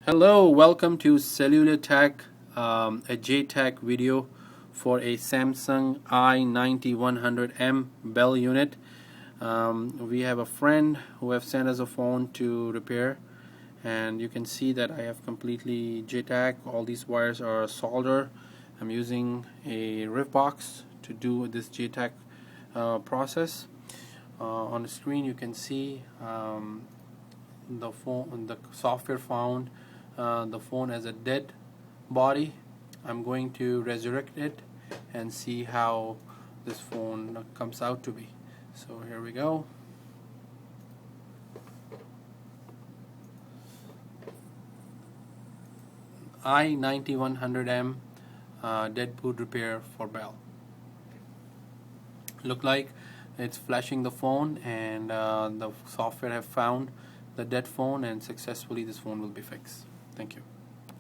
Hello, welcome to Cellular Tech, a JTech video for a Samsung i999M Bell unit. We have a friend who have sent us a phone to repair, and you can see that I have completely JTech. All these wires are solder. I'm using a riv box to do this JTech process. On the screen you can see the software found the phone as a dead body. I'm going to resurrect it and see how this phone comes out to be. So here we go. i999M dead boot repair for Bell. Look like it's flashing the phone, and the software have found the dead phone, and successfully this phone will be fixed. Thank you.